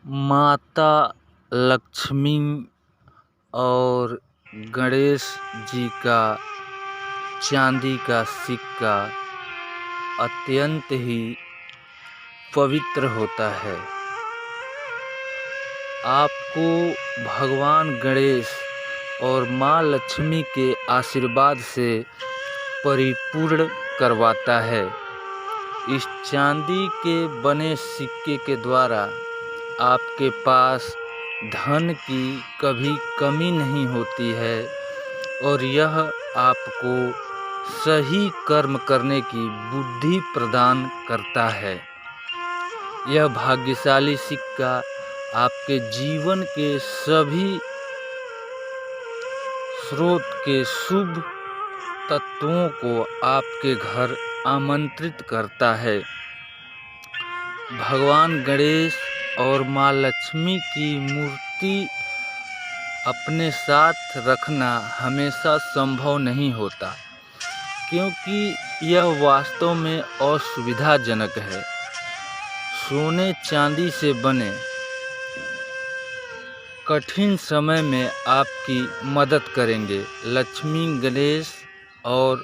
माता लक्ष्मी और गणेश जी का चांदी का सिक्का अत्यंत ही पवित्र होता है। आपको भगवान गणेश और माँ लक्ष्मी के आशीर्वाद से परिपूर्ण करवाता है। इस चांदी के बने सिक्के के द्वारा आपके पास धन की कभी कमी नहीं होती है और यह आपको सही कर्म करने की बुद्धि प्रदान करता है। यह भाग्यशाली सिक्का आपके जीवन के सभी स्रोत के शुभ तत्वों को आपके घर आमंत्रित करता है। भगवान गणेश और माँ लक्ष्मी की मूर्ति अपने साथ रखना हमेशा संभव नहीं होता, क्योंकि यह वास्तव में असुविधाजनक है। सोने चांदी से बने कठिन समय में आपकी मदद करेंगे। लक्ष्मी गणेश और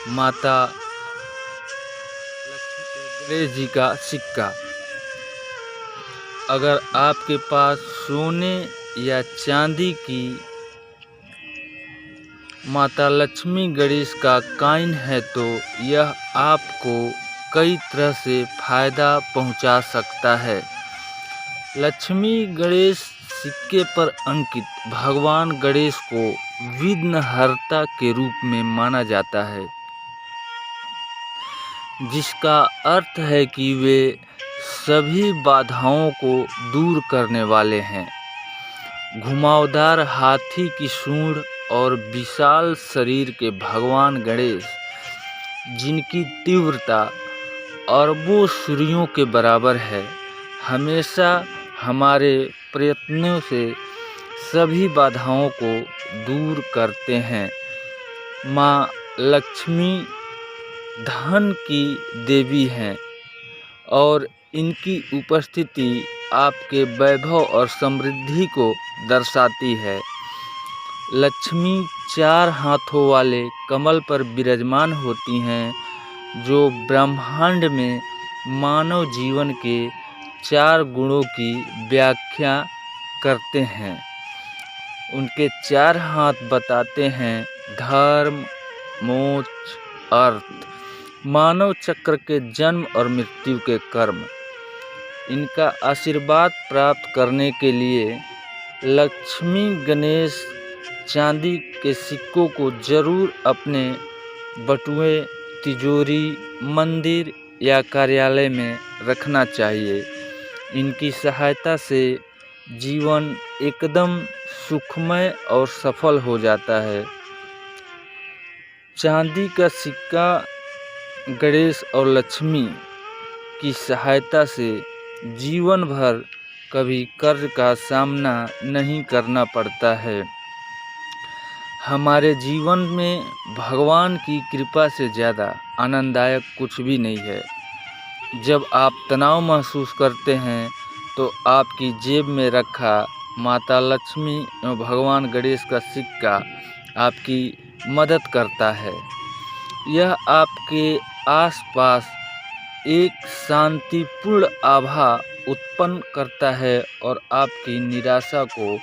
माता गणेश जी का सिक्का अगर आपके पास सोने या चांदी की माता लक्ष्मी गणेश का कॉइन है तो यह आपको कई तरह से फायदा पहुंचा सकता है। लक्ष्मी गणेश सिक्के पर अंकित भगवान गणेश को विघ्नहर्ता के रूप में माना जाता है, जिसका अर्थ है कि वे सभी बाधाओं को दूर करने वाले हैं। घुमावदार हाथी की सूंड और विशाल शरीर के भगवान गणेश, जिनकी तीव्रता अरबों सूर्यों के बराबर है, हमेशा हमारे प्रयत्नों से सभी बाधाओं को दूर करते हैं। माँ लक्ष्मी धन की देवी हैं और इनकी उपस्थिति आपके वैभव और समृद्धि को दर्शाती है। लक्ष्मी 4 हाथों वाले कमल पर विराजमान होती हैं, जो ब्रह्मांड में मानव जीवन के 4 गुणों की व्याख्या करते हैं। उनके 4 हाथ बताते हैं धर्म, मोक्ष, अर्थ, मानव चक्र के जन्म और मृत्यु के कर्म। इनका आशीर्वाद प्राप्त करने के लिए लक्ष्मी गणेश चांदी के सिक्कों को जरूर अपने बटुए, तिजोरी, मंदिर या कार्यालय में रखना चाहिए। इनकी सहायता से जीवन एकदम सुखमय और सफल हो जाता है। चांदी का सिक्का गणेश और लक्ष्मी की सहायता से जीवन भर कभी कर्ज का सामना नहीं करना पड़ता है। हमारे जीवन में भगवान की कृपा से ज़्यादा आनंददायक कुछ भी नहीं है। जब आप तनाव महसूस करते हैं तो आपकी जेब में रखा माता लक्ष्मी एवं भगवान गणेश का सिक्का आपकी मदद करता है। यह आपके आसपास एक शांतिपूर्ण आभा उत्पन्न करता है और आपकी निराशा को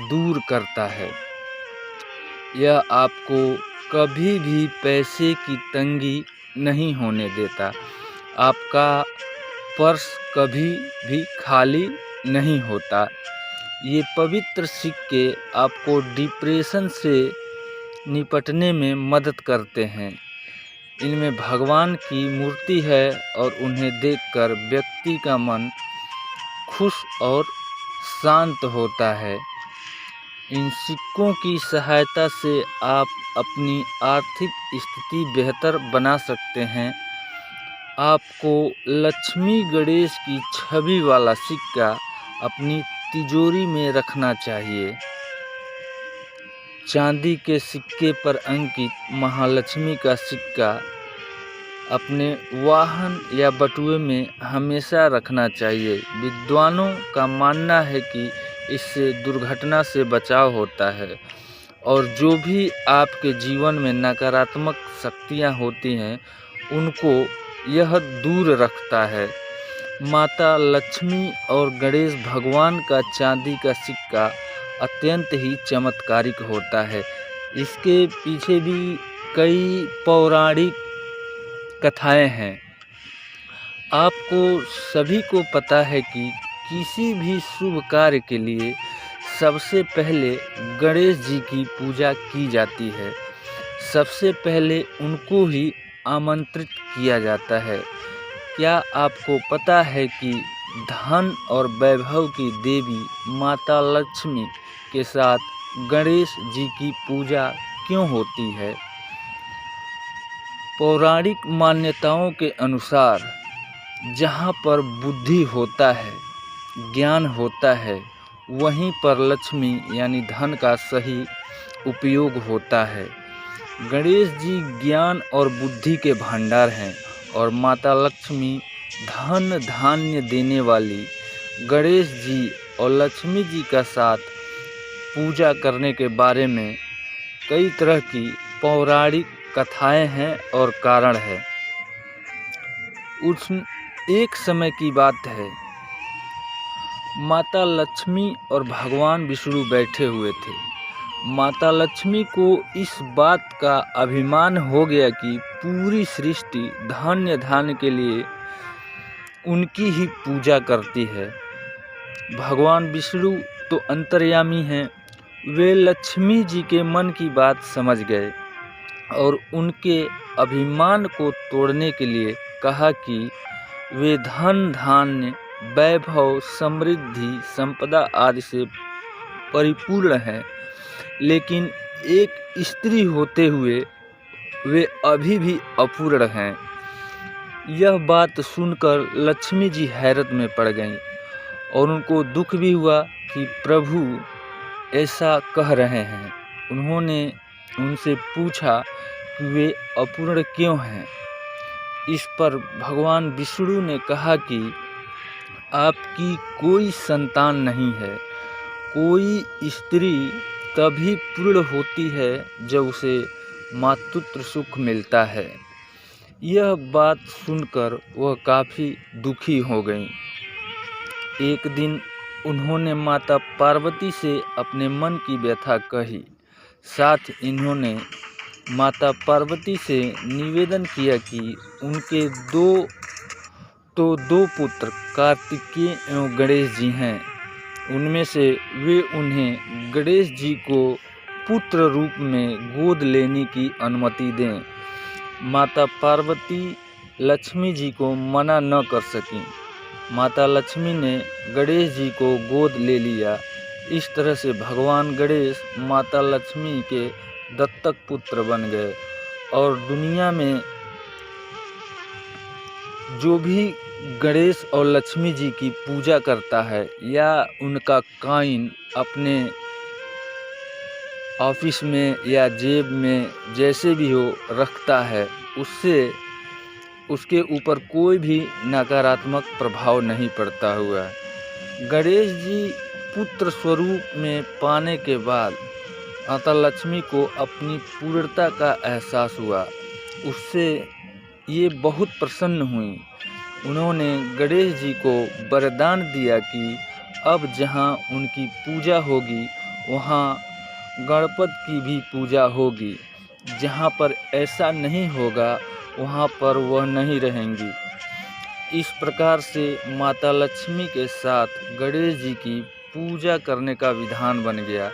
दूर करता है। यह आपको कभी भी पैसे की तंगी नहीं होने देता। आपका पर्स कभी भी खाली नहीं होता। ये पवित्र सिक्के आपको डिप्रेशन से निपटने में मदद करते हैं। इनमें भगवान की मूर्ति है और उन्हें देखकर व्यक्ति का मन खुश और शांत होता है। इन सिक्कों की सहायता से आप अपनी आर्थिक स्थिति बेहतर बना सकते हैं। आपको लक्ष्मी गणेश की छवि वाला सिक्का अपनी तिजोरी में रखना चाहिए। चांदी के सिक्के पर अंकित महालक्ष्मी का सिक्का अपने वाहन या बटुए में हमेशा रखना चाहिए। विद्वानों का मानना है कि इससे दुर्घटना से बचाव होता है और जो भी आपके जीवन में नकारात्मक शक्तियाँ होती हैं उनको यह दूर रखता है। माता लक्ष्मी और गणेश भगवान का चांदी का सिक्का अत्यंत ही चमत्कारिक होता है। इसके पीछे भी कई पौराणिक कथाएं हैं। आपको सभी को पता है कि किसी भी शुभ कार्य के लिए सबसे पहले गणेश जी की पूजा की जाती है। सबसे पहले उनको ही आमंत्रित किया जाता है। क्या आपको पता है कि धन और वैभव की देवी माता लक्ष्मी के साथ गणेश जी की पूजा क्यों होती है? पौराणिक मान्यताओं के अनुसार जहाँ पर बुद्धि होता है, ज्ञान होता है, वहीं पर लक्ष्मी यानी धन का सही उपयोग होता है। गणेश जी ज्ञान और बुद्धि के भंडार हैं और माता लक्ष्मी धन धान्य देने वाली। गणेश जी और लक्ष्मी जी का साथ पूजा करने के बारे में कई तरह की पौराणिक कथाएं हैं और कारण है। उस एक समय की बात है, माता लक्ष्मी और भगवान विष्णु बैठे हुए थे। माता लक्ष्मी को इस बात का अभिमान हो गया कि पूरी सृष्टि धन्य धान्य के लिए उनकी ही पूजा करती है। भगवान विष्णु तो अंतर्यामी हैं, वे लक्ष्मी जी के मन की बात समझ गए और उनके अभिमान को तोड़ने के लिए कहा कि वे धन धान्य वैभव समृद्धि संपदा आदि से परिपूर्ण हैं, लेकिन एक स्त्री होते हुए वे अभी भी अपूर्ण हैं। यह बात सुनकर लक्ष्मी जी हैरत में पड़ गईं और उनको दुख भी हुआ कि प्रभु ऐसा कह रहे हैं। उन्होंने उनसे पूछा कि वे अपूर्ण क्यों हैं। इस पर भगवान विष्णु ने कहा कि आपकी कोई संतान नहीं है। कोई स्त्री तभी पूर्ण होती है जब उसे मातृत्व सुख मिलता है। यह बात सुनकर वह काफ़ी दुखी हो गईं। एक दिन उन्होंने माता पार्वती से अपने मन की व्यथा कही। साथ इन्होंने माता पार्वती से निवेदन किया कि उनके दो पुत्र कार्तिकेय एवं गणेश जी हैं। उनमें से वे उन्हें गणेश जी को पुत्र रूप में गोद लेने की अनुमति दें। माता पार्वती लक्ष्मी जी को मना न कर सकीं। माता लक्ष्मी ने गणेश जी को गोद ले लिया। इस तरह से भगवान गणेश माता लक्ष्मी के दत्तक पुत्र बन गए और दुनिया में जो भी गणेश और लक्ष्मी जी की पूजा करता है या उनका कॉइन अपने ऑफिस में या जेब में जैसे भी हो रखता है, उससे उसके ऊपर कोई भी नकारात्मक प्रभाव नहीं पड़ता हुआ। गणेश जी पुत्र स्वरूप में पाने के बाद माता लक्ष्मी को अपनी पूर्णता का एहसास हुआ। उससे ये बहुत प्रसन्न हुई। उन्होंने गणेश जी को वरदान दिया कि अब जहाँ उनकी पूजा होगी वहाँ गणपति की भी पूजा होगी। जहाँ पर ऐसा नहीं होगा वहाँ पर वह नहीं रहेंगी। इस प्रकार से माता लक्ष्मी के साथ गणेश जी की पूजा करने का विधान बन गया।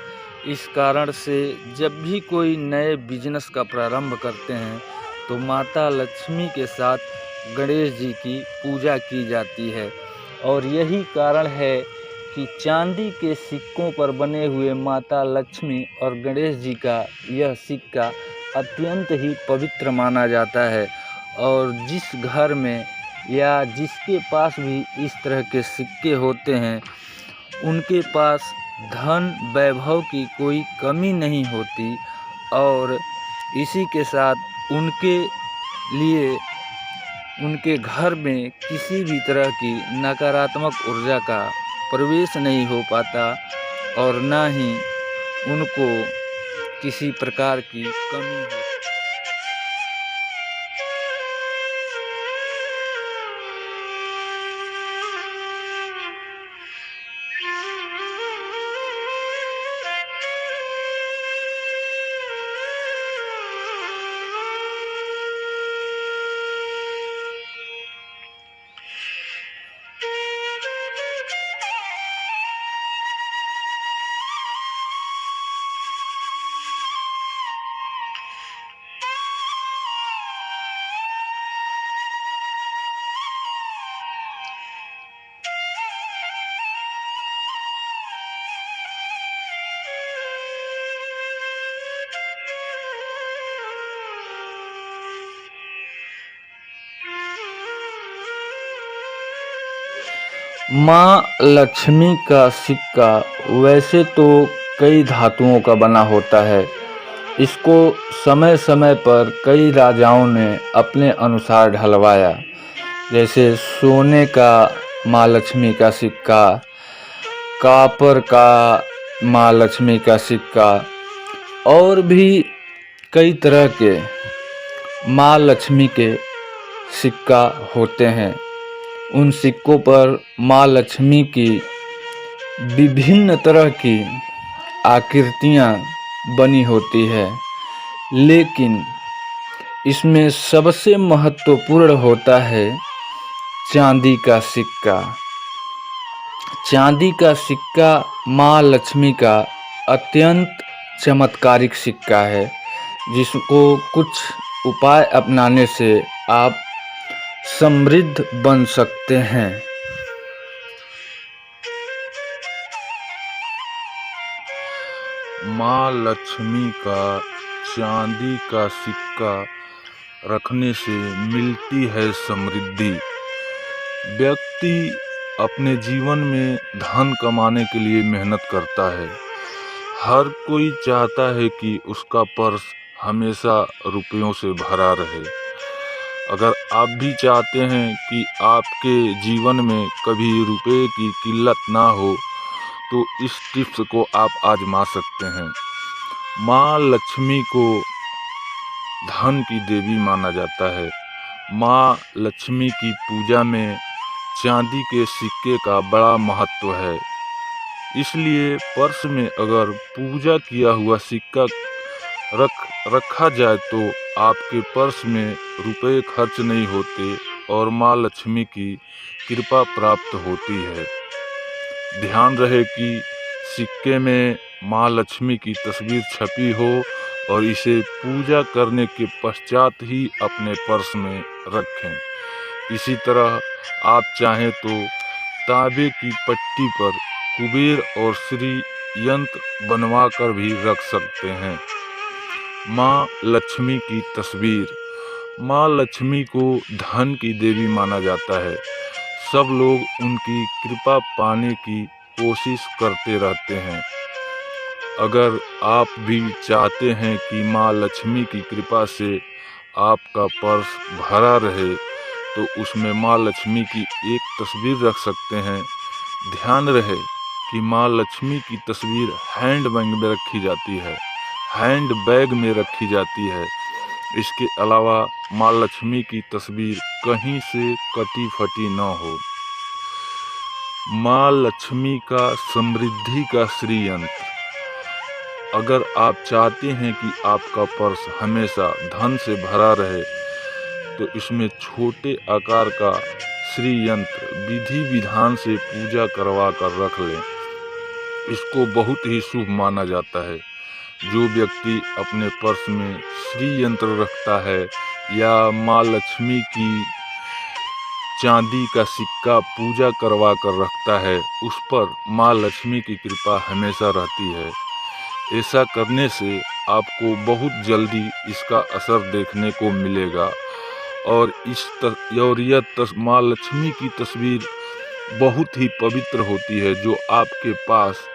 इस कारण से जब भी कोई नए बिजनेस का प्रारंभ करते हैं तो माता लक्ष्मी के साथ गणेश जी की पूजा की जाती है। और यही कारण है कि चांदी के सिक्कों पर बने हुए माता लक्ष्मी और गणेश जी का यह सिक्का अत्यंत ही पवित्र माना जाता है। और जिस घर में या जिसके पास भी इस तरह के सिक्के होते हैं उनके पास धन वैभव की कोई कमी नहीं होती। और इसी के साथ उनके लिए उनके घर में किसी भी तरह की नकारात्मक ऊर्जा का प्रवेश नहीं हो पाता और ना ही उनको किसी प्रकार की कमी हो। माँ लक्ष्मी का सिक्का वैसे तो कई धातुओं का बना होता है। इसको समय समय पर कई राजाओं ने अपने अनुसार ढलवाया, जैसे सोने का माँ लक्ष्मी का सिक्का, कॉपर का माँ लक्ष्मी का सिक्का और भी कई तरह के माँ लक्ष्मी के सिक्का होते हैं। उन सिक्कों पर माँ लक्ष्मी की विभिन्न तरह की आकृतियाँ बनी होती है, लेकिन इसमें सबसे महत्वपूर्ण होता है चांदी का सिक्का। चांदी का सिक्का माँ लक्ष्मी का अत्यंत चमत्कारिक सिक्का है, जिसको कुछ उपाय अपनाने से आप समृद्ध बन सकते हैं। माँ लक्ष्मी का चांदी का सिक्का रखने से मिलती है समृद्धि। व्यक्ति अपने जीवन में धन कमाने के लिए मेहनत करता है। हर कोई चाहता है कि उसका पर्स हमेशा रुपयों से भरा रहे। अगर आप भी चाहते हैं कि आपके जीवन में कभी रुपए की किल्लत ना हो, तो इस टिप्स को आप आजमा सकते हैं। माँ लक्ष्मी को धन की देवी माना जाता है। माँ लक्ष्मी की पूजा में चांदी के सिक्के का बड़ा महत्व है। इसलिए पर्स में अगर पूजा किया हुआ सिक्का रखा जाए तो आपके पर्स में रुपए खर्च नहीं होते और माँ लक्ष्मी की कृपा प्राप्त होती है। ध्यान रहे कि सिक्के में माँ लक्ष्मी की तस्वीर छपी हो और इसे पूजा करने के पश्चात ही अपने पर्स में रखें। इसी तरह आप चाहें तो तांबे की पट्टी पर कुबेर और श्री यंत्र बनवा कर भी रख सकते हैं। माँ लक्ष्मी की तस्वीर। माँ लक्ष्मी को धन की देवी माना जाता है। सब लोग उनकी कृपा पाने की कोशिश करते रहते हैं। अगर आप भी चाहते हैं कि माँ लक्ष्मी की कृपा से आपका पर्स भरा रहे, तो उसमें माँ लक्ष्मी की एक तस्वीर रख सकते हैं। ध्यान रहे कि माँ लक्ष्मी की तस्वीर हैंड बैग में रखी जाती है, हैंड बैग में रखी जाती है। इसके अलावा माँ लक्ष्मी की तस्वीर कहीं से कटी फटी न हो। माँ लक्ष्मी का समृद्धि का श्री यंत्र। अगर आप चाहते हैं कि आपका पर्स हमेशा धन से भरा रहे, तो इसमें छोटे आकार का श्री यंत्र विधि विधान से पूजा करवा कर रख लें। इसको बहुत ही शुभ माना जाता है। जो व्यक्ति अपने पर्स में श्री यंत्र रखता है या माँ लक्ष्मी की चांदी का सिक्का पूजा करवा कर रखता है, उस पर माँ लक्ष्मी की कृपा हमेशा रहती है। ऐसा करने से आपको बहुत जल्दी इसका असर देखने को मिलेगा और यह माँ लक्ष्मी की तस्वीर बहुत ही पवित्र होती है, जो आपके पास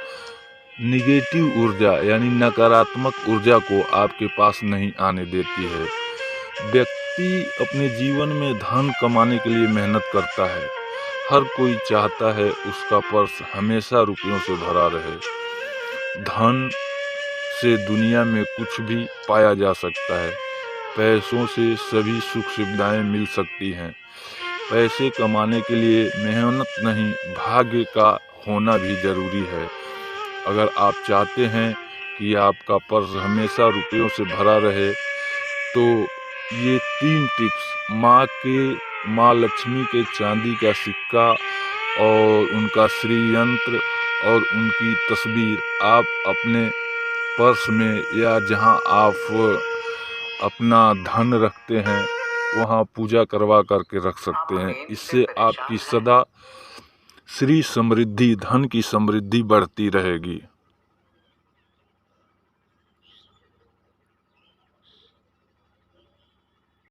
निगेटिव ऊर्जा यानी नकारात्मक ऊर्जा को आपके पास नहीं आने देती है। व्यक्ति अपने जीवन में धन कमाने के लिए मेहनत करता है। हर कोई चाहता है उसका पर्स हमेशा रुपयों से भरा रहे। धन से दुनिया में कुछ भी पाया जा सकता है। पैसों से सभी सुख सुविधाएं मिल सकती हैं। पैसे कमाने के लिए मेहनत नहीं, भाग्य का होना भी ज़रूरी है। अगर आप चाहते हैं कि आपका पर्स हमेशा रुपयों से भरा रहे तो ये 3 टिप्स माँ लक्ष्मी के चांदी का सिक्का और उनका श्री यंत्र और उनकी तस्वीर आप अपने पर्स में या जहां आप अपना धन रखते हैं वहां पूजा करवा करके रख सकते हैं। इससे आपकी सदा श्री समृद्धि, धन की समृद्धि बढ़ती रहेगी।